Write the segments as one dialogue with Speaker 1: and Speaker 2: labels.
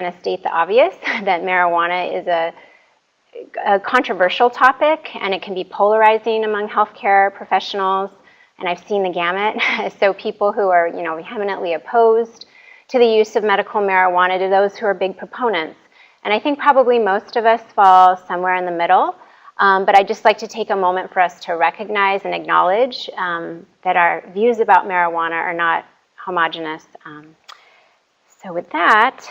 Speaker 1: going to state the obvious, that marijuana is a controversial topic, and it can be polarizing among healthcare professionals, and I've seen the gamut. So people who are, vehemently opposed to the use of medical marijuana to those who are big proponents. And I think probably most of us fall somewhere in the middle, but I'd just like to take a moment for us to recognize and acknowledge that our views about marijuana are not homogeneous. So with that,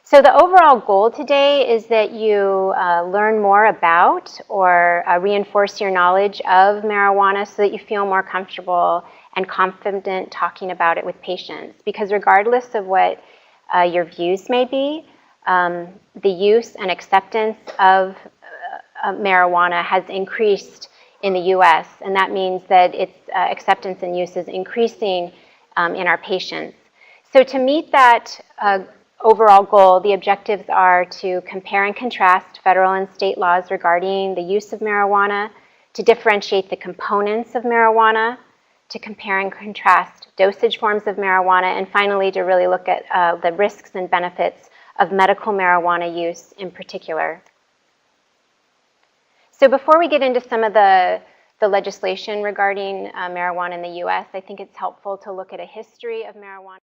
Speaker 1: so the overall goal today is that you learn more about or reinforce your knowledge of marijuana so that you feel more comfortable and confident talking about it with patients. Because regardless of what your views may be, the use and acceptance of marijuana has increased in the U.S., and that means that its acceptance and use is increasing in our patients. So to meet that overall goal, the objectives are to compare and contrast federal and state laws regarding the use of marijuana, to differentiate the components of marijuana, to compare and contrast dosage forms of marijuana, and finally to really look at the risks and benefits of medical marijuana use in particular. So before we get into some of the legislation regarding marijuana in the U.S., I think it's helpful to look at a history of marijuana.